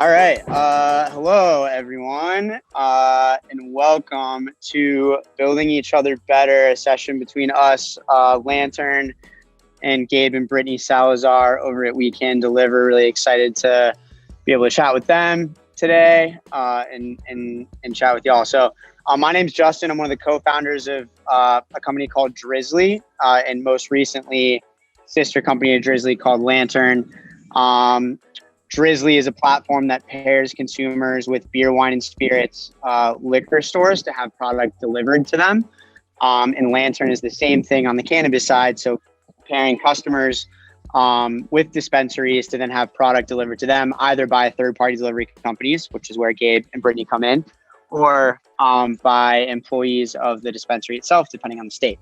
All right. Hello, everyone, and welcome to Building Each Other Better, a session between us, Lantern, and Gabe and Brittany Salazar over at We Can Deliver. Really excited to be able to chat with them today and chat with y'all. So my name's Justin. I'm one of the co-founders of a company called Drizzly, and most recently, sister company of Drizzly called Lantern. Drizzly is a platform that pairs consumers with beer, wine, and spirits liquor stores to have product delivered to them. And Lantern is the same thing on the cannabis side. So pairing customers with dispensaries to then have product delivered to them, either by third-party delivery companies, which is where Gabe and Brittany come in, or by employees of the dispensary itself, depending on the state.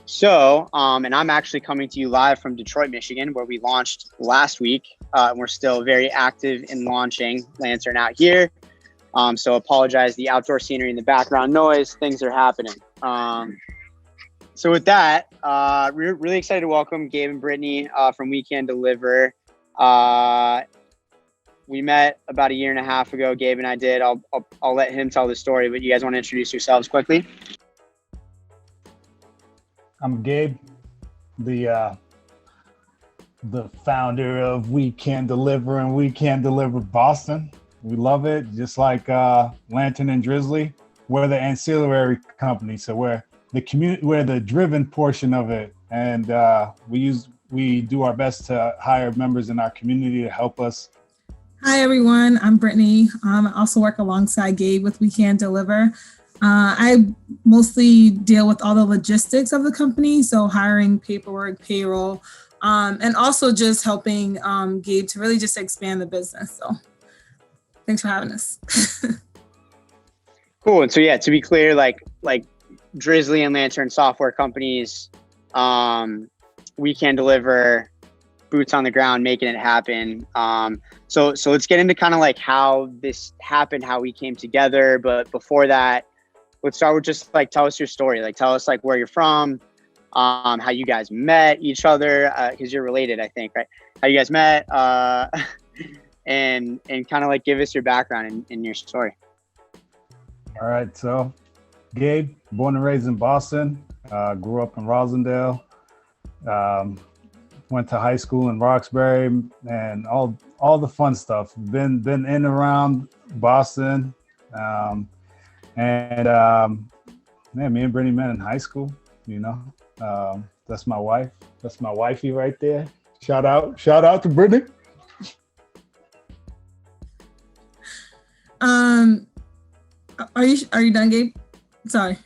So, and I'm actually coming to you live from Detroit, Michigan, where we launched last week. And we're still very active in launching Lantern out here. So apologize, the outdoor scenery and the background noise, things are happening. So with that, we're really excited to welcome Gabe and Brittany from We Can Deliver. We met about a year and a half ago, Gabe and I did. I'll let him tell the story, but you guys want to introduce yourselves quickly? I'm Gabe, the founder of We Can Deliver and We Can Deliver Boston. We love it, just like Lantern and Drizzly. We're the ancillary company, so we're the driven portion of it, and we do our best to hire members in our community to help us. Hi everyone, I'm Brittany. I also work alongside Gabe with We Can Deliver. I mostly deal with all the logistics of the company, so hiring, paperwork, payroll, and also just helping Gabe to really just expand the business. So thanks for having us. Cool. And so, yeah, to be clear, like Drizzly and Lantern software companies, We Can Deliver, boots on the ground, making it happen. So let's get into kind of like how this happened, how we came together. But before that, let's start with just like, tell us your story. Like, tell us like where you're from, how you guys met each other, because you're related, I think, right? How you guys met, and kind of like give us your background in your story. All right. So Gabe, born and raised in Boston, grew up in Rosendale, went to high school in Roxbury, and all the fun stuff. Been in and around Boston. Man, me and Brittany met in high school, you know. That's my wife. That's my wifey right there. Shout out to Brittany. Are you done, Gabe? Sorry.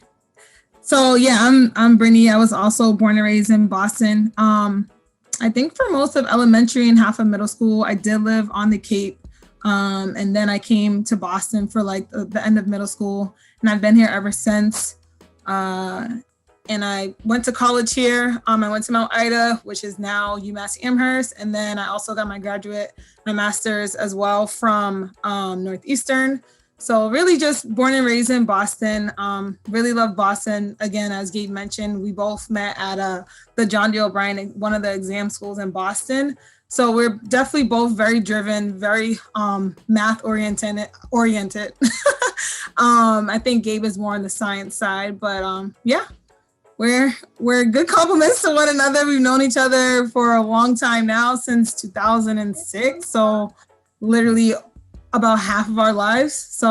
So yeah, I'm Brittany. I was also born and raised in Boston. I think for most of elementary and half of middle school, I did live on the Cape. And then I came to Boston for like the end of middle school, and I've been here ever since. And I went to college here. I went to Mount Ida, which is now UMass Amherst. And then I also got my master's as well from Northeastern. So really just born and raised in Boston. Really love Boston. Again, as Gabe mentioned, we both met at the John D. O'Brien, one of the exam schools in Boston. So we're definitely both very driven, very math oriented. I think Gabe is more on the science side, but yeah, we're good compliments to one another. We've known each other for a long time now, since 2006. So literally about half of our lives. So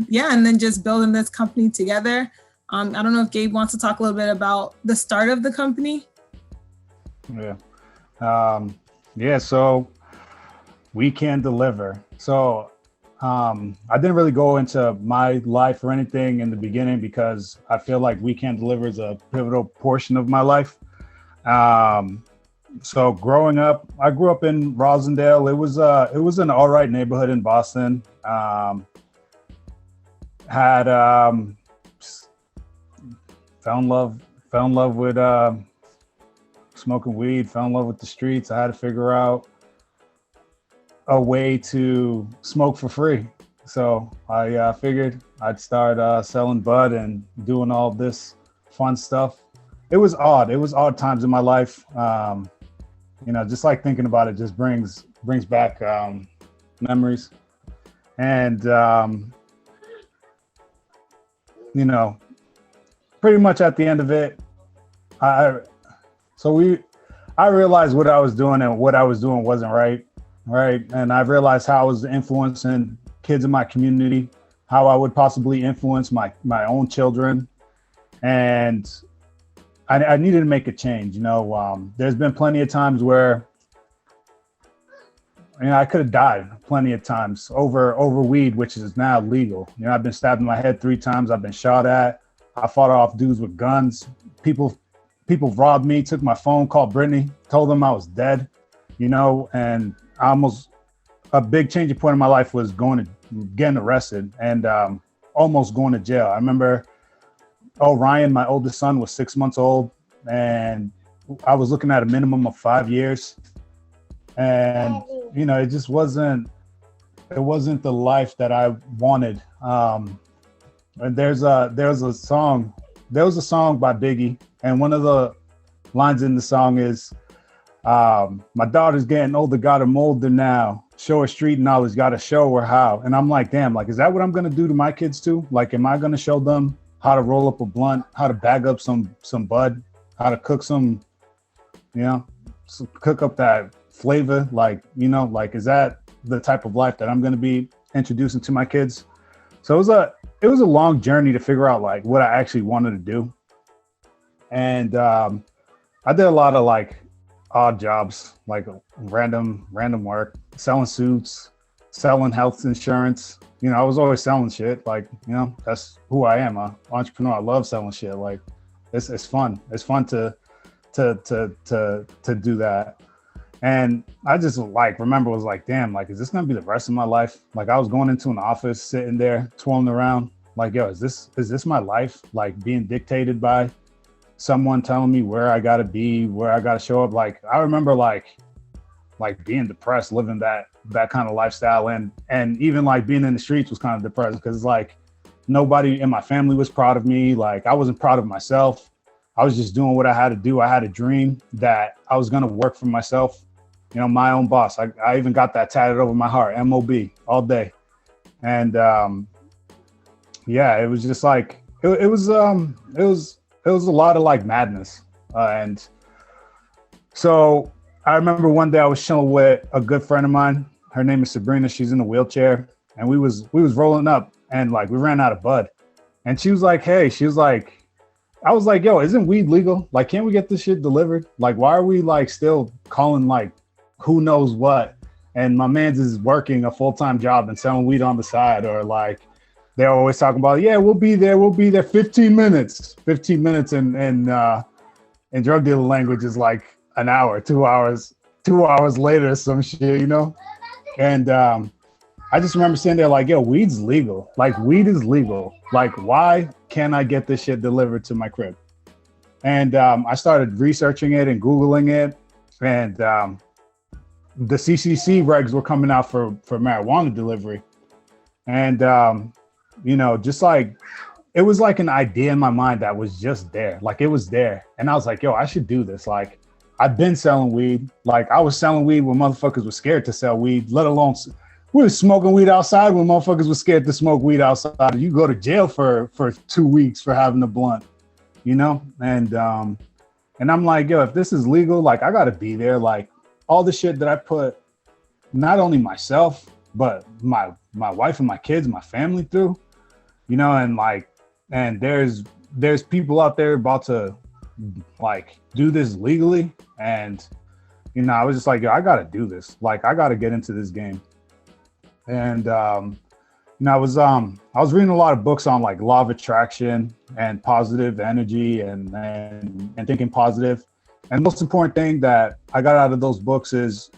yeah, and then just building this company together. I don't know if Gabe wants to talk a little bit about the start of the company. Yeah, so We Can Deliver. So I didn't really go into my life or anything in the beginning because I feel like We Can Deliver is a pivotal portion of my life. So growing up, I grew up in Rosendale. It was an all right neighborhood in Boston. Fell in love with smoking weed, fell in love with the streets. I had to figure out a way to smoke for free. So I figured I'd start selling bud and doing all this fun stuff. It was odd. It was odd times in my life. Just like thinking about it just brings back memories. And, you know, pretty much at the end of it, I realized what I was doing and what I was doing wasn't right. And I realized how I was influencing kids in my community, how I would possibly influence my own children. And I needed to make a change. You know, there's been plenty of times where, you know, I could have died plenty of times over weed, which is now legal. You know, I've been stabbed in my head 3 times. I've been shot at. I fought off dudes with guns. People robbed me, took my phone, called Brittany, told them I was dead, you know, and a big changing point in my life was getting arrested and almost going to jail. I remember, Ryan, my oldest son, was 6 months old, and I was looking at a minimum of 5 years. And, you know, it wasn't the life that I wanted. And there was a song by Biggie, and one of the lines in the song is, my daughter's getting older, got her older now. Show her street knowledge, got to show her how. And I'm like, damn, like, is that what I'm going to do to my kids too? Like, am I going to show them how to roll up a blunt, how to bag up some bud, how to cook some, you know, cook up that flavor? Like, you know, like, is that the type of life that I'm going to be introducing to my kids? So it was a long journey to figure out like what I actually wanted to do. And I did a lot of like odd jobs, like random work, selling suits, selling health insurance. You know, I was always selling shit. Like, you know, that's who I am, an entrepreneur. I love selling shit. Like, it's fun. It's fun to do that. And I just remember was like, damn, like, is this gonna be the rest of my life? Like, I was going into an office, sitting there, twirling around, like, yo, is this my life? Like, being dictated by someone telling me where I gotta be, where I gotta show up. Like, I remember like being depressed, living that kind of lifestyle, and even like being in the streets was kind of depressing because like nobody in my family was proud of me. Like, I wasn't proud of myself. I was just doing what I had to do. I had a dream that I was gonna work for myself, you know, my own boss. I even got that tatted over my heart, MOB, all day. And yeah, it was just like it was a lot of like madness. And so I remember one day I was chilling with a good friend of mine. Her name is Sabrina. She's in a wheelchair, and we was rolling up, and like we ran out of bud. And she was like, hey, I was like, yo, isn't weed legal? Like, can't we get this shit delivered? Like, why are we like still calling like who knows what? And my man's is working a full-time job and selling weed on the side, or like they're always talking about, yeah, we'll be there 15 minutes. 15 minutes in drug dealer language is like an hour, 2 hours, 2 hours later, some shit, you know? And I just remember sitting there like, yo, weed's legal. Like, weed is legal. Like, why can't I get this shit delivered to my crib? And I started researching it and Googling it. And the CCC regs were coming out for marijuana delivery. And, you know, just like, it was like an idea in my mind that was just there. Like, it was there. And I was like, yo, I should do this. Like, I've been selling weed. Like, I was selling weed when motherfuckers were scared to sell weed, let alone we were smoking weed outside when motherfuckers were scared to smoke weed outside. You go to jail for 2 weeks for having a blunt, you know? And I'm like, yo, if this is legal, like, I gotta be there. Like, all the shit that I put not only myself, but my wife and my kids, my family through, you know, and like, and there's people out there about to like do this legally. And, you know, I was just like, yo, I gotta do this. Like, I gotta get into this game. And, you know, I was reading a lot of books on like law of attraction and positive energy and thinking positive. And the most important thing that I got out of those books is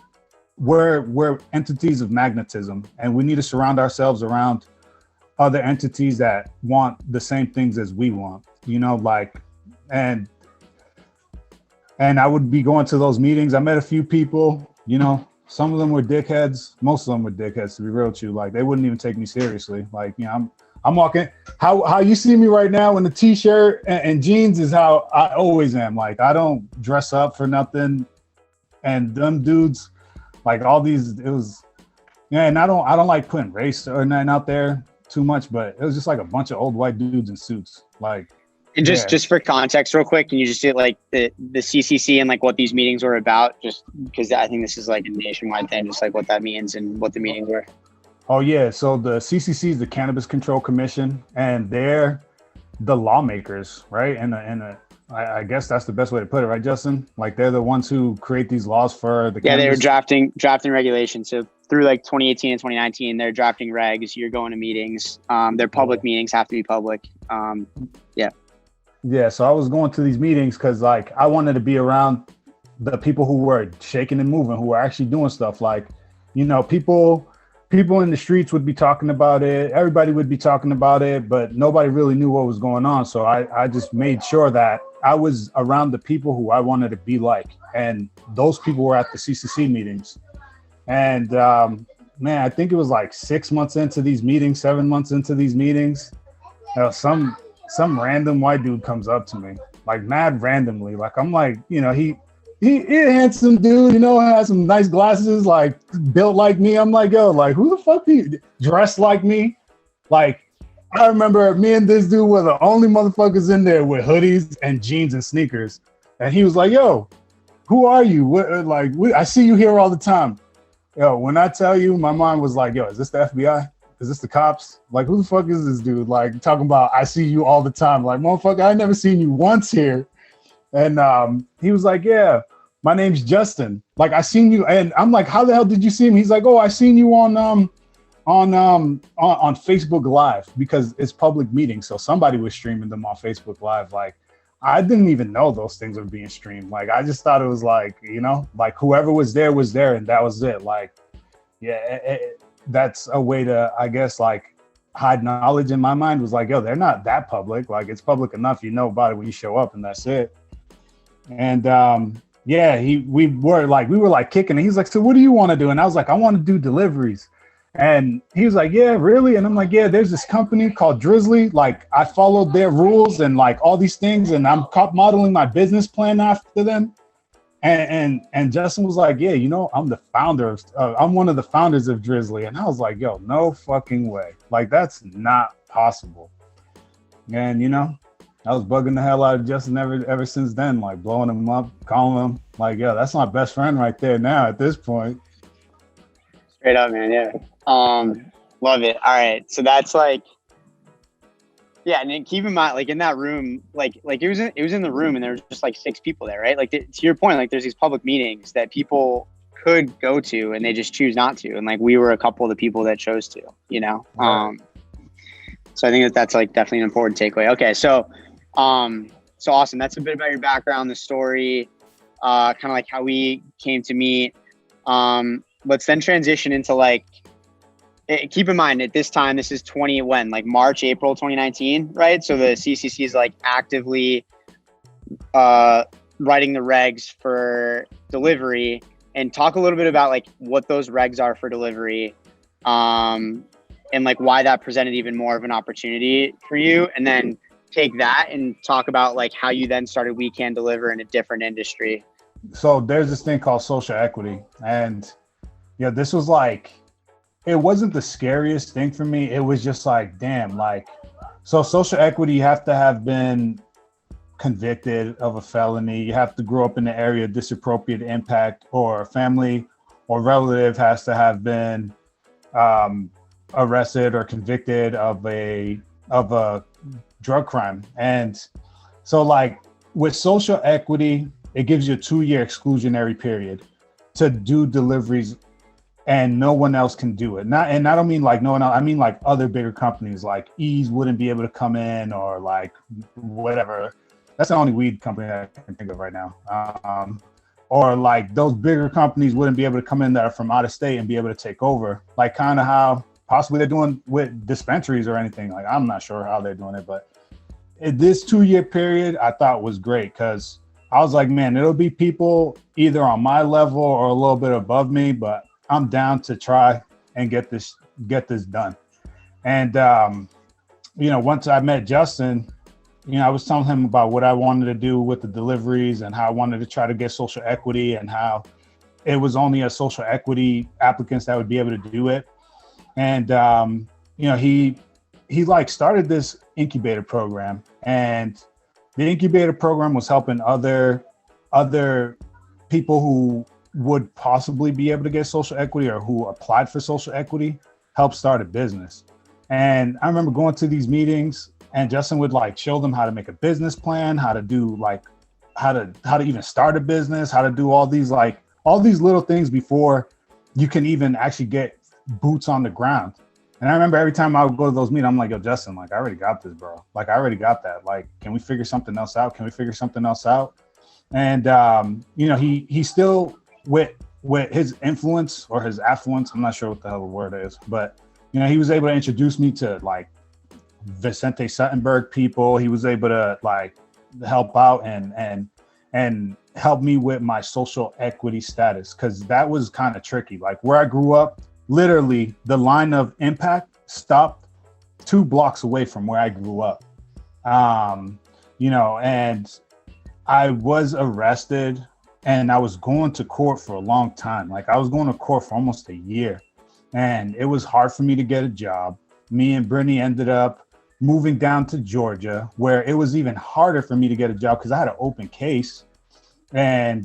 we're entities of magnetism, and we need to surround ourselves around other entities that want the same things as we want, you know, like, and I would be going to those meetings. I met a few people, you know, some of them were dickheads. Most of them were dickheads, to be real with you. Like, they wouldn't even take me seriously. Like, you know, I'm walking, how you see me right now in the t-shirt and jeans is how I always am. Like, I don't dress up for nothing. And them dudes, like all these, it was Yeah, and I don't like putting race or nothing out there too much, but it was just like a bunch of old white dudes in suits. Like, And just for context, real quick, can you just do like the CCC and like what these meetings were about? Just because I think this is like a nationwide thing, just like what that means and what the meetings were. Oh yeah, so the CCC is the Cannabis Control Commission, and they're the lawmakers, right? And I guess that's the best way to put it, right, Justin? Like they're the ones who create these laws for the They were cannabis. drafting regulations. So through like 2018 and 2019, they're drafting regs. You're going to meetings. Their public meetings have to be public. Yeah, so I was going to these meetings because like I wanted to be around the people who were shaking and moving, who were actually doing stuff. Like, you know, people in the streets would be talking about it. Everybody would be talking about it, but nobody really knew what was going on. So I just made sure that I was around the people who I wanted to be like. And those people were at the CCC meetings. And man, I think it was like 6 months into these meetings, 7 months into these meetings, some random white dude comes up to me, like mad randomly. Like I'm like, you know, he a handsome dude, you know, has some nice glasses, like built like me. I'm like, yo, like who the fuck you dressed like me? Like I remember me and this dude were the only motherfuckers in there with hoodies and jeans and sneakers. And he was like, yo, who are you? I see you here all the time. Yo, when I tell you, my mind was like, yo, is this the FBI? Is this the cops? Like, who the fuck is this dude? Like, talking about, I see you all the time. Like, motherfucker, I never seen you once here. And he was like, yeah, my name's Justin. Like, I seen you. And I'm like, how the hell did you see him? He's like, oh, I seen you on Facebook Live, because it's public meetings. So somebody was streaming them on Facebook Live. Like, I didn't even know those things were being streamed. Like, I just thought it was like, you know, like whoever was there, and that was it. Like, yeah, that's a way to, I guess, like hide knowledge in my mind. Was like, yo, they're not that public. Like it's public enough, you know about it when you show up, and that's it. And yeah, we were like kicking it. He's like, so what do you want to do? And I was like, I want to do deliveries. And he was like, yeah, really? And I'm like, yeah, there's this company called Drizzly. Like I followed their rules and like all these things, and I'm modeling my business plan after them. And Justin was like, yeah, you know, I'm one of the founders of Drizzly. And I was like, yo, no fucking way. Like, that's not possible. And, you know, I was bugging the hell out of Justin ever since then, like blowing him up, calling him like, yo, that's my best friend right there now at this point. Straight up, man. Yeah. Love it. All right. So that's like, yeah, and then keep in mind, like in that room, like it was in the room, and there was just like 6 people there, right? Like to your point, like there's these public meetings that people could go to, and they just choose not to, and like we were a couple of the people that chose to, you know. Right. So I think that's like definitely an important takeaway. Okay, so awesome. That's a bit about your background, the story, kind of like how we came to meet. Let's then transition into like. Keep in mind at this time, this is March, April 2019, right? So the CCC is like actively writing the regs for delivery, and talk a little bit about like what those regs are for delivery, and like why that presented even more of an opportunity for you. And then take that and talk about like how you then started We Can Deliver in a different industry. So there's this thing called social equity. And yeah, this was like, it wasn't the scariest thing for me. It was just like, damn, like, so social equity, you have to have been convicted of a felony. You have to grow up in the area of disappropriate impact, or family or relative has to have been arrested or convicted of a drug crime. And so like with social equity, it gives you a 2-year exclusionary period to do deliveries, and no one else can do it. And I don't mean like no one else, I mean like other bigger companies like Ease wouldn't be able to come in, or like whatever. That's the only weed company I can think of right now. Or like those bigger companies wouldn't be able to come in that are from out of state and be able to take over, like kind of how possibly they're doing with dispensaries or anything. Like, I'm not sure how they're doing it, but this 2-year period I thought was great, because I was like, man, it'll be people either on my level or a little bit above me, but I'm down to try and get this done. And, you know, once I met Justin, you know, I was telling him about what I wanted to do with the deliveries and how I wanted to try to get social equity, and how it was only a social equity applicants that would be able to do it. And, he like started this incubator program, and the incubator program was helping other people who would possibly be able to get social equity or who applied for social equity help start a business. And I remember going to these meetings, and Justin would like show them how to make a business plan, how to do like how to even start a business, how to do all these little things before you can even actually get boots on the ground. And I remember every time I would go to those meetings, I'm like, yo, Justin, like, I already got this, bro. Like, I already got that. Like, can we figure something else out? And, he still, with his influence or his affluence, I'm not sure what the hell the word is, but, he was able to introduce me to, like, Vicente Suttenberg people. He was able to, like, help out and help me with my social equity status, because that was kind of tricky. Like, where I grew up, literally, the line of impact stopped 2 blocks away from where I grew up. And I was arrested, and I was going to court for a long time. Like, I was going to court for almost a year, and it was hard for me to get a job. Me and Brittany ended up moving down to Georgia, where it was even harder for me to get a job because I had an open case. And,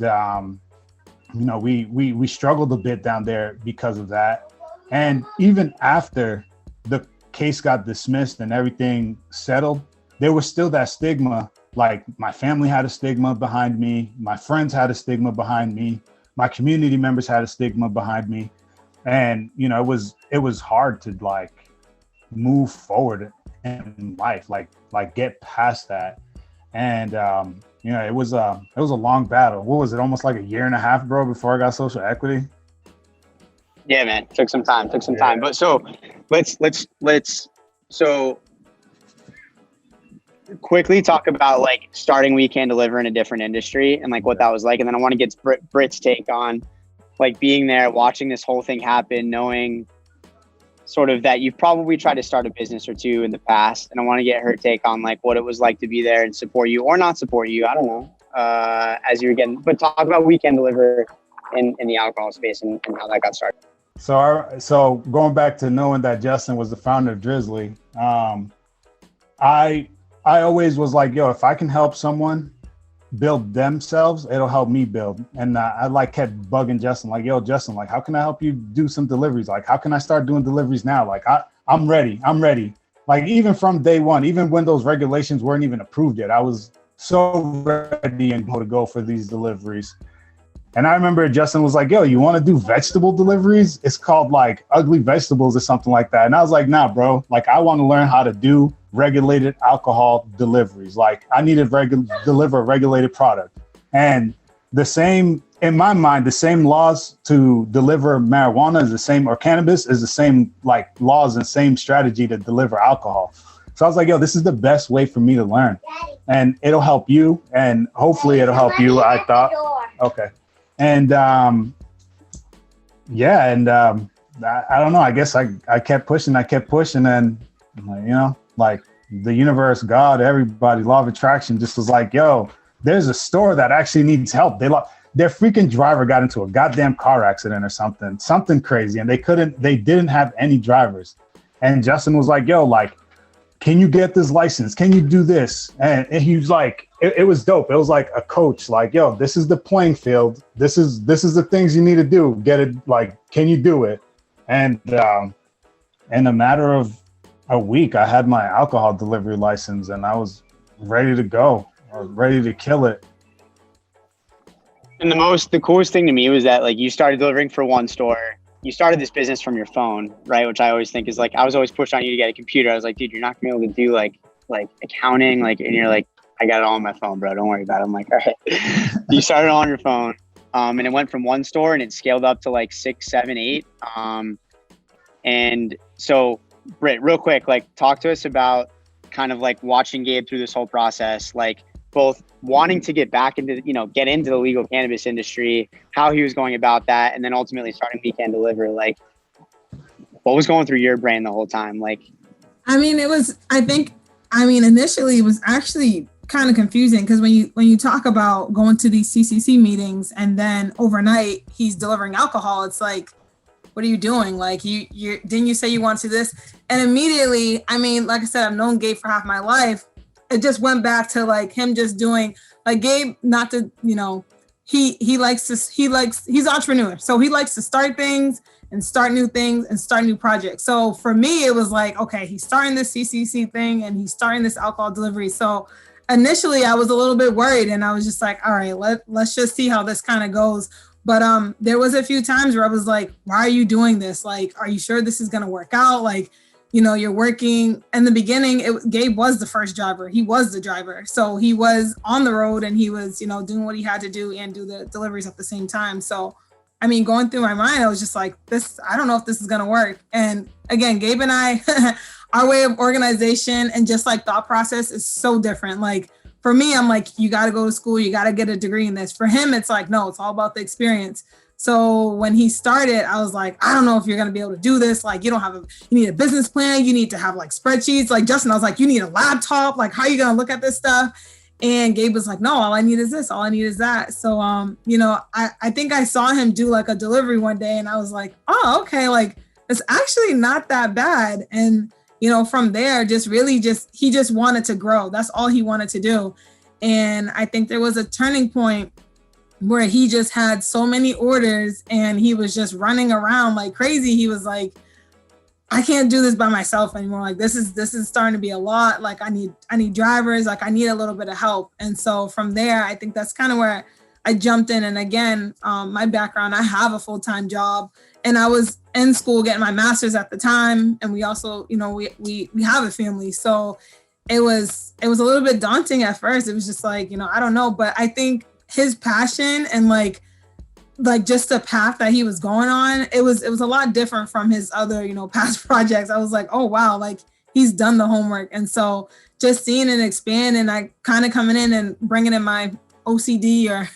we struggled a bit down there because of that. And even after the case got dismissed and everything settled, there was still that stigma. Like, my family had a stigma behind me. My friends had a stigma behind me. My community members had a stigma behind me. And, it was hard to like move forward in life, like get past that. And, it was a long battle. What was it? Almost like a year and a half, bro, before I got social equity. Yeah, man. Took some time. But so let's quickly talk about like starting We Can Deliver in a different industry and like what that was like. And then I want to get Britt's take on like being there, watching this whole thing happen, knowing sort of that you've probably tried to start a business or two in the past. And I want to get her take on like what it was like to be there and support you or not support you. I don't know, as you were getting, but talk about We Can Deliver in the alcohol space and how that got started. So going back to knowing that Justin was the founder of Drizzly, I always was like, yo, if I can help someone build themselves, it'll help me build. And I like kept bugging Justin, like, yo, Justin, like, how can I help you do some deliveries? Like, how can I start doing deliveries now? Like, I'm ready. Like, even from day one, even when those regulations weren't even approved yet, I was so ready and to go for these deliveries. And I remember Justin was like, yo, you want to do vegetable deliveries? It's called like Ugly Vegetables or something like that. And I was like, nah, bro, like, I want to learn how to do regulated alcohol deliveries. Like, I need to deliver a regulated product. And the same, in my mind, the same laws to deliver marijuana is the same, or cannabis is the same, like, laws and same strategy to deliver alcohol. So I was like, yo, this is the best way for me to learn. And it'll help you. And hopefully it'll help you, I thought. Okay. And I don't know. I guess I kept pushing. And, like the universe, God, everybody, law of attraction just was like, yo, there's a store that actually needs help. Their freaking driver got into a goddamn car accident or something crazy. And they didn't have any drivers. And Justin was like, yo, like, can you get this license? Can you do this? And he was like, it was dope. It was like a coach, like, yo, this is the playing field. This is the things you need to do. Get it. Like, can you do it? And in a matter of a week, I had my alcohol delivery license and I was ready to go. I was ready to kill it. And the coolest thing to me was that like you started delivering for one store. You started this business from your phone, right? Which I always think is like, I was always pushed on you to get a computer. I was like, dude, you're not gonna be able to do like accounting, like, and you're like, I got it all on my phone, bro. Don't worry about it. I'm like, all right. You started on your phone. And it went from one store and it scaled up to like 6, 7, 8. And so Britt, real quick, like talk to us about kind of like watching Gabe through this whole process, like both wanting to get back into, get into the legal cannabis industry, how he was going about that, and then ultimately starting We Can Deliver. Like, what was going through your brain the whole time? Like, initially it was actually kind of confusing because when you talk about going to these CCC meetings and then overnight he's delivering alcohol, it's like, what are you doing? Like you didn't you say you want to do this? And immediately, I mean, like I said, I've known Gabe for half my life. It just went back to like him just doing like Gabe, not to, you know, he's an entrepreneur. So he likes to start things and start new things and start new projects. So for me, it was like, okay, he's starting this CCC thing and he's starting this alcohol delivery. So initially I was a little bit worried and I was just like, all right, let's just see how this kind of goes. But there was a few times where I was like, why are you doing this? Like, are you sure this is going to work out? Like, you know, you're working in the beginning. Gabe was the first driver. He was the driver. So he was on the road and he was, you know, doing what he had to do and do the deliveries at the same time. So, I mean, going through my mind, I was just like, I don't know if this is going to work. And again, Gabe and I, our way of organization and just like thought process is so different. Like, for me, I'm like, you got to go to school. You got to get a degree in this. For him, it's like, no, it's all about the experience. So when he started, I was like, I don't know if you're going to be able to do this. Like, you need a business plan. You need to have like spreadsheets. Like Justin, I was like, you need a laptop. Like, how are you going to look at this stuff? And Gabe was like, no, all I need is this. All I need is that. So, you know, I think I saw him do like a delivery one day and I was like, oh, okay. Like, it's actually not that bad. And you know, from there, he just wanted to grow. That's all he wanted to do. And I think there was a turning point where he just had so many orders and he was just running around like crazy. He was like, I can't do this by myself anymore. Like this is starting to be a lot. Like I need drivers. Like I need a little bit of help. And so from there, I think that's kind of where I jumped in. And again, my background, I have a full-time job and I was in school getting my master's at the time. And we also, you know, we have a family. So it was a little bit daunting at first. It was just like, you know, I don't know, but I think his passion and like just the path that he was going on, it was a lot different from his other, you know, past projects. I was like, oh, wow, like he's done the homework. And so just seeing it expand and I kind of coming in and bringing in my OCD or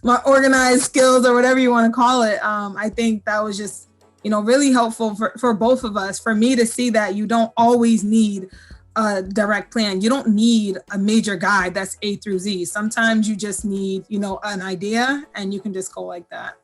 my organized skills or whatever you want to call it. I think that was just, you know, really helpful for both of us, for me to see that you don't always need a direct plan. You don't need a major guide that's A through Z. Sometimes you just need, you know, an idea and you can just go like that.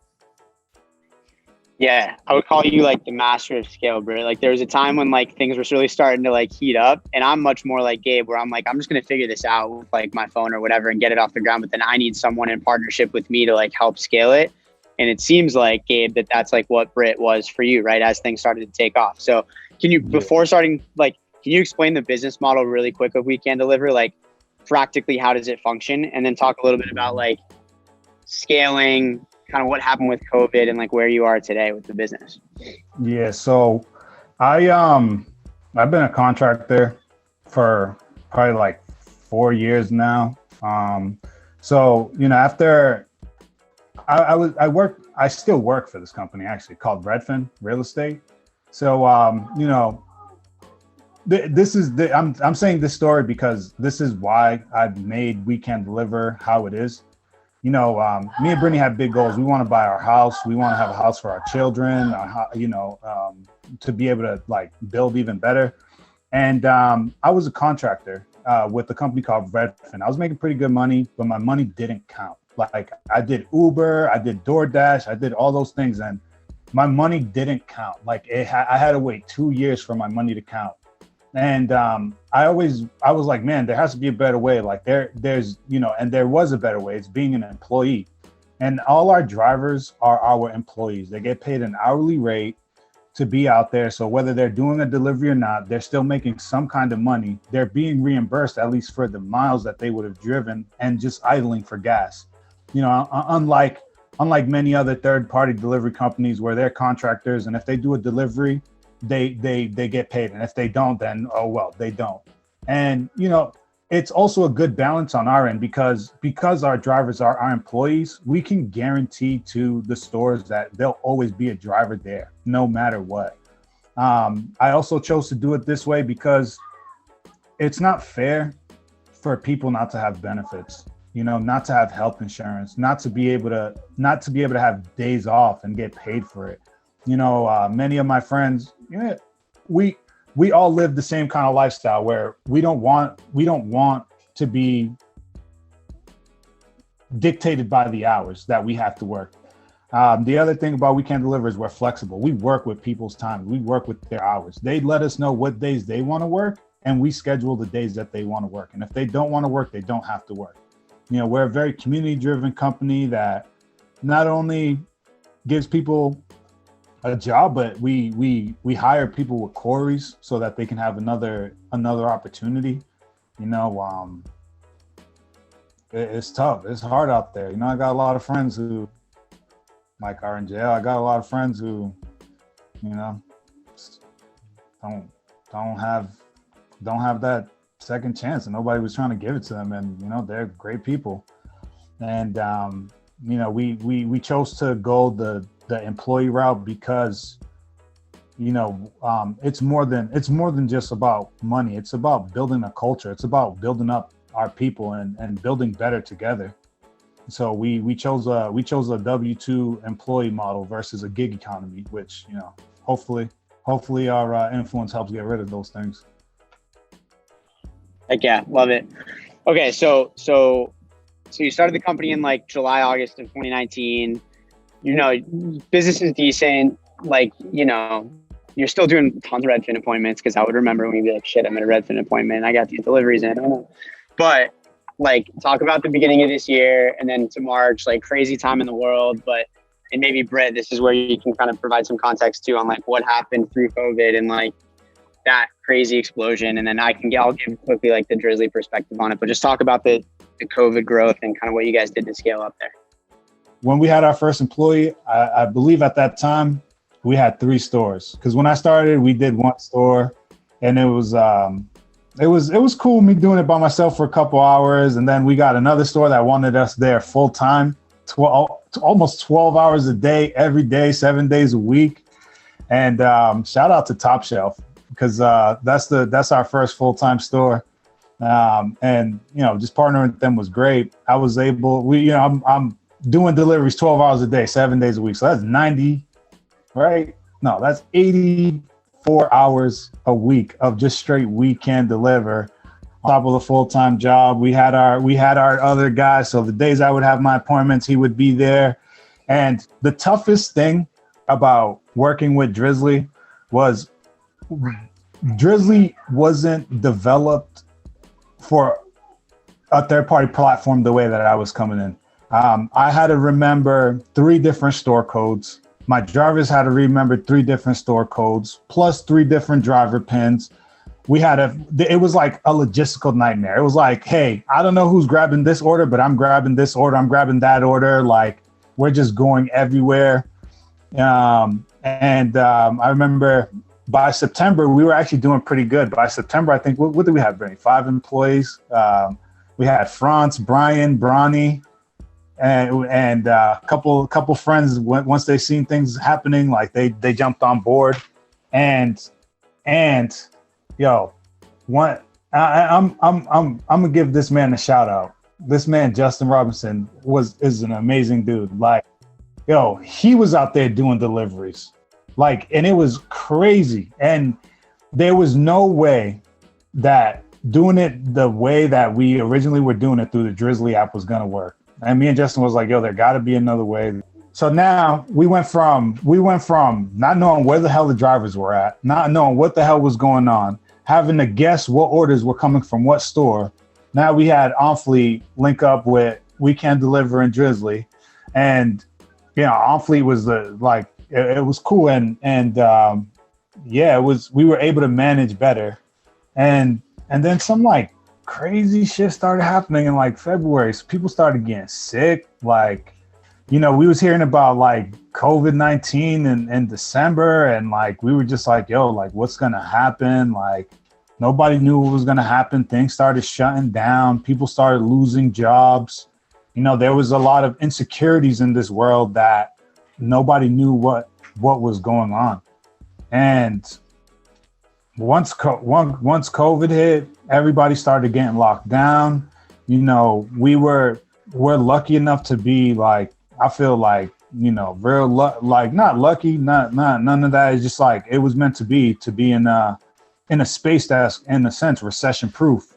Yeah, I would call you like the master of scale, bro. Like there was a time when like things were really starting to like heat up and I'm much more like Gabe where I'm like, I'm just going to figure this out with like my phone or whatever and get it off the ground. But then I need someone in partnership with me to like help scale it. And it seems like, Gabe, that's like what Britt was for you, right? As things started to take off. So can you, before starting, like, can you explain the business model really quick of Weekend Deliver? Like practically, how does it function? And then talk a little bit about like scaling, kind of what happened with COVID and like where you are today with the business. Yeah. So I've been a contractor for probably like 4 years now. So, you know, after I still work for this company actually called Redfin Real Estate. So, you know, I'm saying this story because this is why I've made Weekend Deliver how it is. You know, me and Brittany have big goals. We want to buy our house. We want to have a house for our children, you know, to be able to like build even better. And I was a contractor with a company called Redfin. I was making pretty good money, but my money didn't count. Like I did Uber, I did DoorDash, I did all those things, and my money didn't count. Like I had to wait 2 years for my money to count. And I was like, man, there has to be a better way. Like there's, you know, and there was a better way. It's being an employee. And all our drivers are our employees. They get paid an hourly rate to be out there. So whether they're doing a delivery or not, they're still making some kind of money. They're being reimbursed at least for the miles that they would have driven and just idling for gas. You know, unlike many other third-party delivery companies where they're contractors, and if they do a delivery, they get paid, and if they don't, then oh well, they don't. And you know, it's also a good balance on our end because our drivers are our employees. We can guarantee to the stores that there'll always be a driver there, no matter what. I also chose to do it this way because it's not fair for people not to have benefits. You know, not to have health insurance, not to be able to have days off and get paid for it. You know, many of my friends, we all live the same kind of lifestyle where we don't want to to be dictated by the hours that we have to work. The other thing about We Can Deliver is we're flexible. We work with people's time. We work with their hours. They let us know what days they want to work, and we schedule the days that they want to work. And if they don't want to work, they don't have to work. You know, we're a very community-driven company that not only gives people a job, but we hire people with quarries so that they can have another opportunity. You know, it's tough. It's hard out there. You know, I got a lot of friends who like are in jail. I got a lot of friends who, you know, don't have that second chance, and nobody was trying to give it to them. And you know, they're great people. And you know, we chose to go the employee route because, you know, it's more than just about money. It's about building a culture. It's about building up our people and building better together. So we chose a W-2 employee model versus a gig economy, which, you know, hopefully our influence helps get rid of those things. Heck yeah, love it. Okay, so you started the company in like July, August of 2019. You know, business is decent. Like, you know, you're still doing tons of Redfin appointments, because I would remember when you'd be like, shit, I'm at a Redfin appointment. I got to get deliveries in. I don't know. But like, talk about the beginning of this year and then to March, like crazy time in the world. But, and maybe Britt, this is where you can kind of provide some context too on like what happened through COVID and like that crazy explosion. And then I'll give quickly like the Drizzly perspective on it, but just talk about the COVID growth and kind of what you guys did to scale up there. When we had our first employee, I believe at that time we had 3 stores. Because when I started, we did 1 store, and it was cool me doing it by myself for a couple hours, and then we got another store that wanted us there full time, almost 12 hours a day, every day, 7 days a week. And shout out to Top Shelf, because that's our first full-time store. And you know, just partnering with them was great. I was able, I'm doing deliveries 12 hours a day, 7 days a week. So that's 90, right? No, that's 84 hours a week of just straight We Can Deliver on top of the full-time job. We had our other guys. So the days I would have my appointments, he would be there. And the toughest thing about working with Drizzly was Drizzly wasn't developed for a third-party platform the way that I was coming in. I had to remember 3 different store codes. My drivers had to remember 3 different store codes, plus 3 different driver pins. It was like a logistical nightmare. It was like, hey, I don't know who's grabbing this order, but I'm grabbing this order. I'm grabbing that order. Like, we're just going everywhere. I remember by September, we were actually doing pretty good. By September, I think, what did we have, Brittany? 5 employees. We had France, Brian, Bronny, and a couple friends. Once they seen things happening, like they jumped on board. I'm gonna give this man a shout out. This man, Justin Robinson, is an amazing dude. Like, he was out there doing deliveries. Like, and it was crazy. And there was no way that doing it the way that we originally were doing it through the Drizzly app was going to work. And me and Justin was like, there got to be another way. So now we went from not knowing where the hell the drivers were at, not knowing what the hell was going on, having to guess what orders were coming from what store. Now we had OnFleet link up with We Can Deliver and Drizzly. And, OnFleet was it was cool. And we were able to manage better. And then some like crazy shit started happening in like February. So people started getting sick. Like, we was hearing about like COVID-19 in December, and like we were just like, what's gonna happen? Like, nobody knew what was gonna happen. Things started shutting down. People started losing jobs. There was a lot of insecurities in this world that nobody knew what was going on. And once COVID hit, everybody started getting locked down. We're lucky enough to be like, I feel like, not lucky, not none of that. It's just like, it was meant to be in a space that's in a sense recession proof,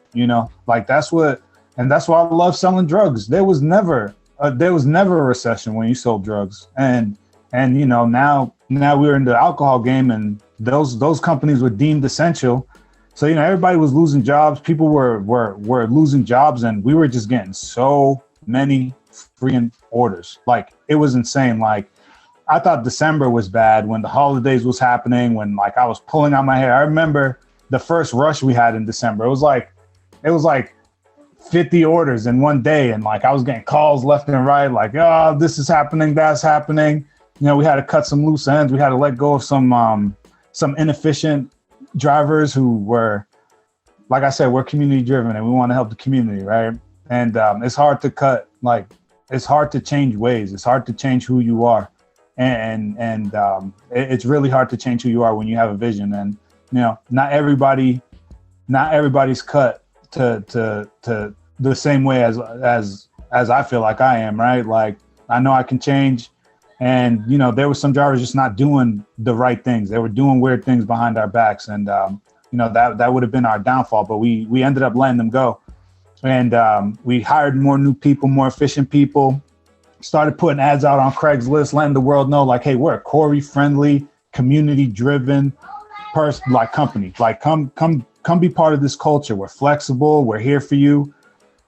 like that's what And that's why I love selling drugs. There was never a recession when you sold drugs. And you know, now we're in the alcohol game, and those companies were deemed essential. So, you know, everybody was losing jobs. People were losing jobs, and we were just getting so many freaking orders. Like, it was insane. Like, I thought December was bad when the holidays was happening, when like I was pulling out my hair. I remember the first rush we had in December. It was like 50 orders in one day. And like, I was getting calls left and right, like, oh, this is happening, that's happening. You know, we had to cut some loose ends. We had to let go of some inefficient drivers who were, like I said, we're community driven and we want to help the community, right? And it's hard to cut, like, it's hard to change ways. It's hard to change who you are. And it's really hard to change who you are when you have a vision. And, you know, not everybody's cut to the same way as I feel like I am, right? Like, I know I can change. And, you know, there were some drivers just not doing the right things. They were doing weird things behind our backs. And, you know, that would have been our downfall, but we ended up letting them go. And we hired more new people, more efficient people, started putting ads out on Craigslist, letting the world know, like, hey, we're a Corey friendly, community driven like company. Like, come be part of this culture. We're flexible. We're here for you,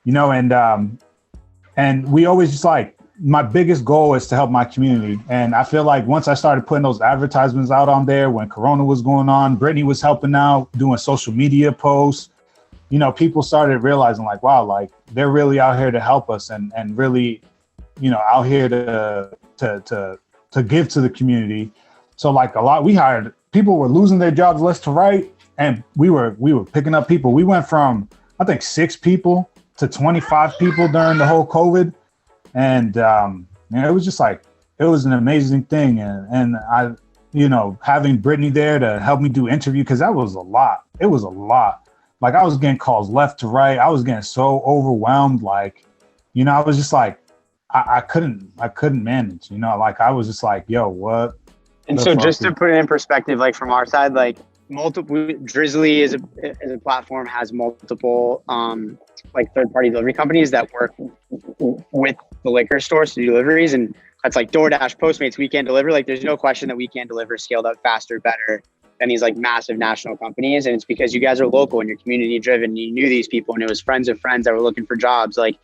you know, and we always just like, my biggest goal is to help my community. And I feel like once I started putting those advertisements out on there, when Corona was going on, Brittany was helping out, doing social media posts, you know, people started realizing like, wow, like they're really out here to help us and really, you know, out here to give to the community. So like we hired, people were losing their jobs left to right. And we were picking up people. We went from, I think, 6 people to 25 people during the whole COVID. And, you know, it was just like, it was an amazing thing. And I, you know, having Brittany there to help me do interview, because that was a lot. It was a lot. Like, I was getting calls left to right. I was getting so overwhelmed. Like, you know, I was just like, I couldn't manage, you know, like I was just like, yo, what? And so just to put it in perspective, like from our side, like Drizzly is a platform, has multiple like third-party delivery companies that work with the liquor stores to do deliveries, and that's like DoorDash, Postmates, Weekend Deliver. Like, there's no question that Weekend Deliver scaled up faster, better than these like massive national companies, and it's because you guys are local and you're community driven. You knew these people, and it was friends of friends that were looking for jobs, like,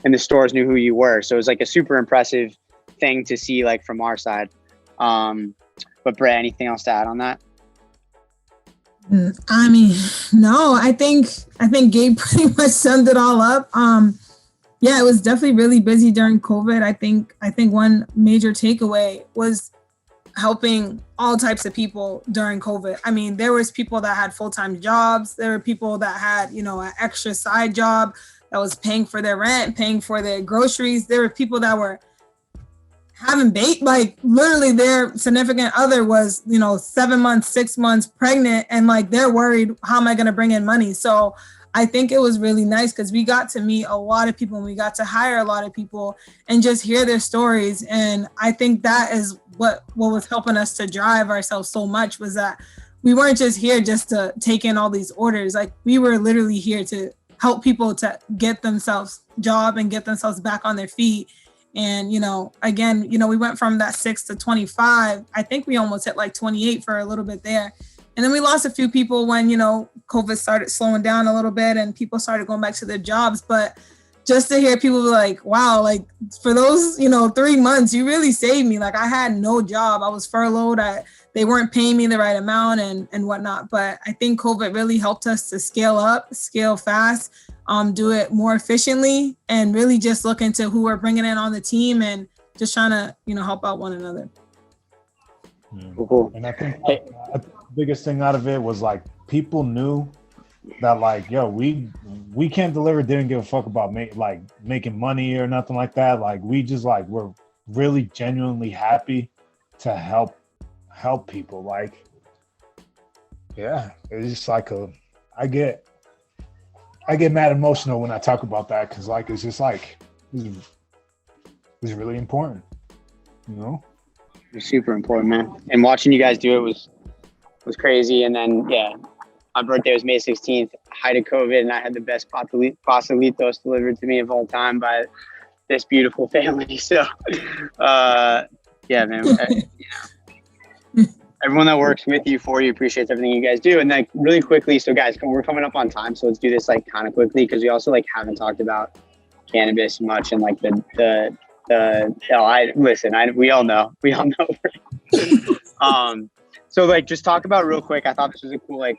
and the stores knew who you were. So it was like a super impressive thing to see, like, from our side. But Brett, anything else to add on that? I mean, no, I think Gabe pretty much summed it all up. Yeah, it was definitely really busy during COVID. I think one major takeaway was helping all types of people during COVID. I mean, there was people that had full-time jobs. There were people that had, you know, an extra side job that was paying for their rent, paying for their groceries. There were people that were having like literally their significant other was, you know, 7 months, 6 months pregnant, and like they're worried, how am I going to bring in money? So I think it was really nice because we got to meet a lot of people and we got to hire a lot of people and just hear their stories. And I think that is what was helping us to drive ourselves so much, was that we weren't just here just to take in all these orders. Like, we were literally here to help people to get themselves job and get themselves back on their feet. And, you know, again, you know, we went from that 6 to 25. I think we almost hit like 28 for a little bit there. And then we lost a few people when, you know, COVID started slowing down a little bit and people started going back to their jobs. But just to hear people be like, wow, like for those, you know, 3 months, you really saved me. Like, I had no job. I was furloughed. They weren't paying me the right amount and whatnot. But I think COVID really helped us to scale up, scale fast, do it more efficiently, and really just look into who we're bringing in on the team and just trying to, you know, help out one another. Cool. And I think the biggest thing out of it was like, people knew that like, yo, we can't deliver, didn't give a fuck about making money or nothing like that. Like, we just like, we're really genuinely happy to help people. Like, yeah, it's just like I get mad emotional when I talk about that, because like, it's just like, it's really important, you know? It's super important, man. And watching you guys do it was crazy. And then, yeah, my birthday was May 16th. height of COVID, and I had the best pastelitos delivered to me of all time by this beautiful family. So, yeah, man, everyone that works with you, for you, appreciates everything you guys do. And like really quickly, so guys, we're coming up on time, so let's do this like kind of quickly, because we also like haven't talked about cannabis much, and like we all know. So like just talk about real quick. I thought this was a cool like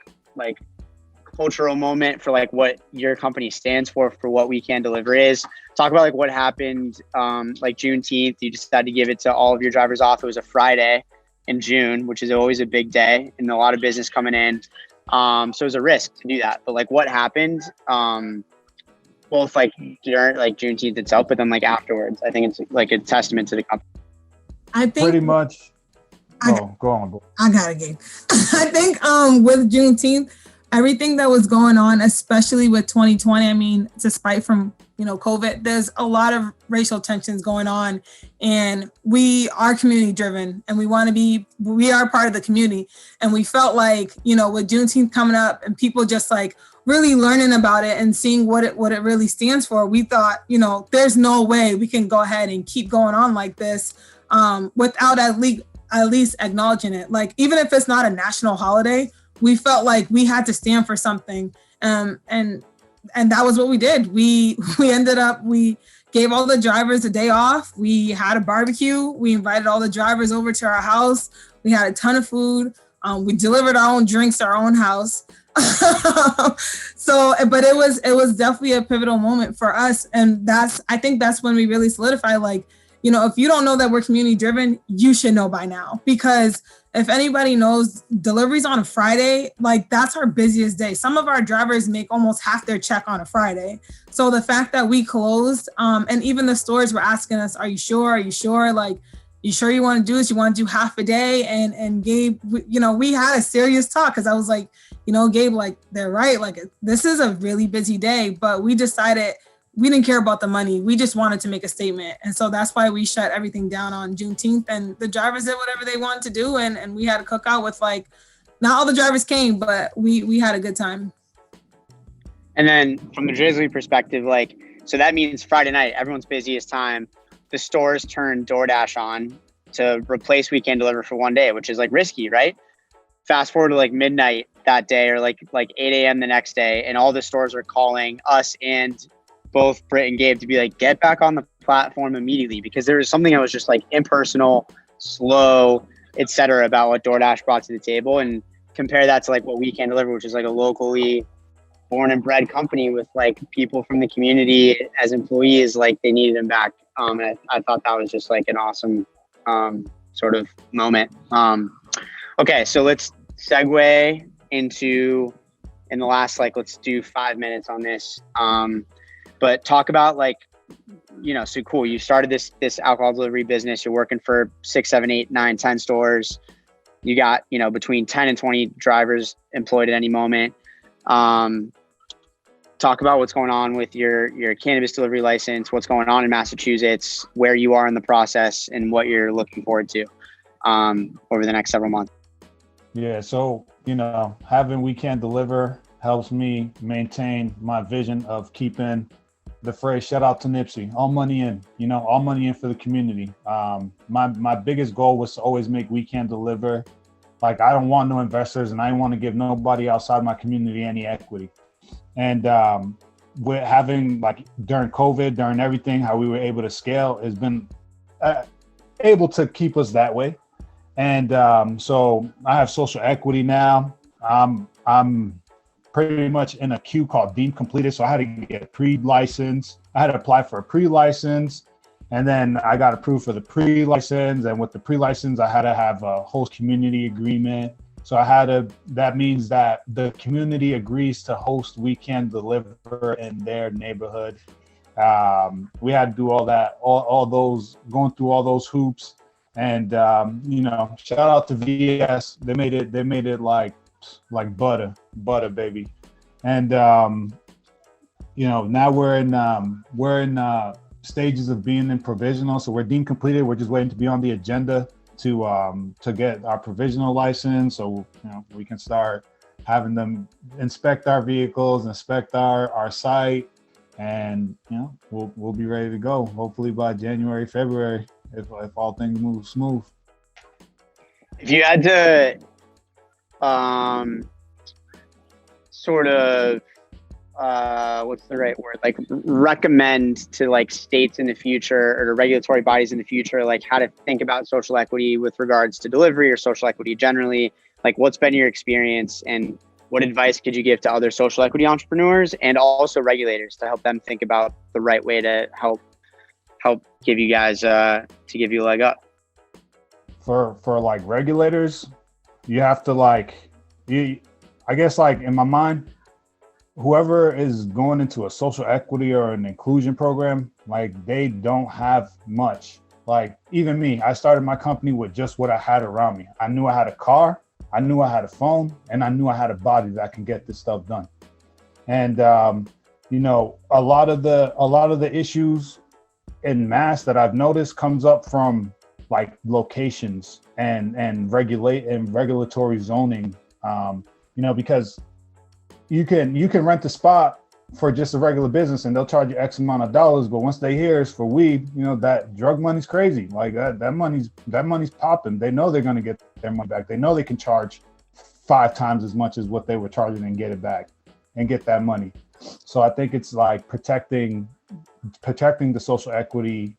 cultural moment for like what your company stands for what We Can Deliver is. Talk about like what happened like Juneteenth. You decided to give it to all of your drivers off. It was a Friday in June, which is always a big day and a lot of business coming in. So it was a risk to do that. But like what happened, both like during like Juneteenth itself, but then like afterwards, I think it's like a testament to the company. I think pretty much. Go on. I got it, Gabe. I think with Juneteenth, everything that was going on, especially with 2020, I mean, despite from, COVID, there's a lot of racial tensions going on, and we are community driven, and we are part of the community. And we felt like, with Juneteenth coming up and people just like really learning about it and seeing what it really stands for, we thought, there's no way we can go ahead and keep going on like this without at least acknowledging it. Like, even if it's not a national holiday, we felt like we had to stand for something. And that was what we did. We gave all the drivers a day off. We had a barbecue. We invited all the drivers over to our house. We had a ton of food. We delivered our own drinks to our own house. But it was definitely a pivotal moment for us. And I think that's when we really solidified, like, if you don't know that we're community driven, you should know by now, because if anybody knows, deliveries on a Friday, like that's our busiest day. Some of our drivers make almost half their check on a Friday. So the fact that we closed, and even the stores were asking us, are you sure? Are you sure? Like, you sure you want to do this? You want to do half a day? And Gabe, we had a serious talk, because I was like, Gabe, like, they're right. Like, this is a really busy day, but we decided we didn't care about the money. We just wanted to make a statement. And so that's why we shut everything down on Juneteenth, and the drivers did whatever they wanted to do. And we had a cookout with, like, not all the drivers came, but we had a good time. And then from the Drizzly perspective, like, so that means Friday night, everyone's busiest time. The stores turn DoorDash on to replace We Can Deliver for one day, which is like risky, right? Fast forward to like midnight that day, or like 8 a.m. the next day, and all the stores are calling us and both Britt and Gabe to be like, get back on the platform immediately, because there was something that was just like impersonal, slow, etc. about what DoorDash brought to the table, and compare that to like what We Can Deliver, which is like a locally born and bred company with like people from the community as employees. Like, they needed them back. And I thought that was just like an awesome sort of moment. Okay, so let's segue into, in the last, like, let's do 5 minutes on this. But talk about, like, so cool. You started this alcohol delivery business. You're working for 6, 7, 8, 9, 10 stores. You got, between 10 and 20 drivers employed at any moment. Talk about what's going on with your cannabis delivery license, what's going on in Massachusetts, where you are in the process, and what you're looking forward to over the next several months. Yeah. So, having We Can Deliver helps me maintain my vision of keeping the phrase, shout out to Nipsey, all money in, all money in for the community. My biggest goal was to always make We Can Deliver. Like, I don't want no investors, and I don't want to give nobody outside my community any equity. And with having, like, during COVID, during everything, how we were able to scale has been able to keep us that way. And so I have social equity now. I'm pretty much in a queue called deemed completed. So I had to get a pre-license. I had to apply for a pre-license, and then I got approved for the pre-license. And with the pre-license, I had to have a host community agreement. So that means that the community agrees to host We Can Deliver in their neighborhood. We had to do all that, going through all those hoops. And, shout out to VS. They made it like butter, baby. And, now we're in stages of being in provisional. So we're deemed completed. We're just waiting to be on the agenda to get our provisional license. So, we can start having them inspect our vehicles, inspect our site, and we'll be ready to go. Hopefully by January, February, if all things move smooth. If you had to sort of what's the right word, like recommend to like states in the future or to regulatory bodies in the future, like how to think about social equity with regards to delivery or social equity generally, like what's been your experience and what advice could you give to other social equity entrepreneurs and also regulators to help them think about the right way to help give you guys to give you a leg up? For like regulators, you have to I guess like in my mind, whoever is going into a social equity or an inclusion program, like they don't have much. Like even me, I started my company with just what I had around me. I knew I had a car, I knew I had a phone, and I knew I had a body that can get this stuff done. And a lot of the issues in mass that I've noticed comes up from like locations and regulatory zoning, because you can rent a spot for just a regular business and they'll charge you X amount of dollars, but once they hear it's for weed, that drug money's crazy. Like that money's popping. They know they're gonna get their money back. They know they can charge 5 times as much as what they were charging and get it back and get that money. So I think it's like protecting the social equity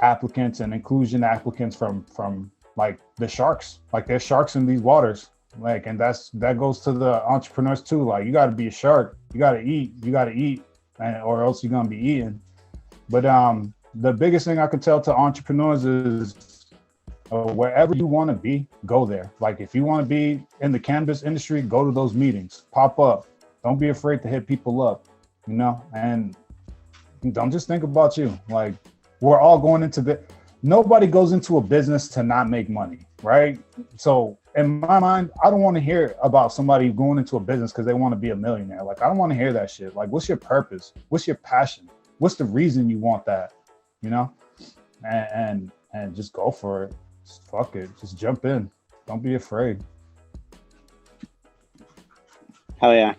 applicants and inclusion applicants from like the sharks. Like there's sharks in these waters. Like, and that goes to the entrepreneurs too. Like you got to be a shark. You got to eat, or else you're gonna be eaten. But the biggest thing I can tell to entrepreneurs is wherever you want to be, go there. Like if you want to be in the cannabis industry, go to those meetings. Pop up. Don't be afraid to hit people up. And don't just think about you. Like we're all going into nobody goes into a business to not make money, right? So in my mind, I don't want to hear about somebody going into a business because they want to be a millionaire. Like, I don't want to hear that shit. Like, what's your purpose? What's your passion? What's the reason you want that? And just go for it. Just fuck it. Just jump in. Don't be afraid. Hell yeah.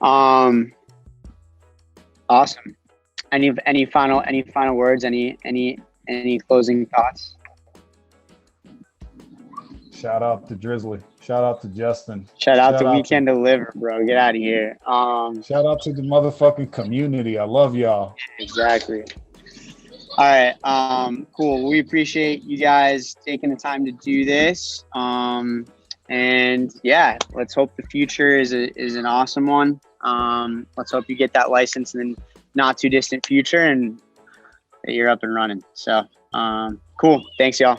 Awesome. Any final words? Any closing thoughts? Shout out to Drizzly. Shout out to Justin. Shout out to Weekend Deliver, bro. Get out of here. Shout out to the motherfucking community. I love y'all. Exactly. All right. Cool. We appreciate you guys taking the time to do this. And yeah, let's hope the future is an awesome one. Let's hope you get that license in the not too distant future and that you're up and running. So cool. Thanks, y'all.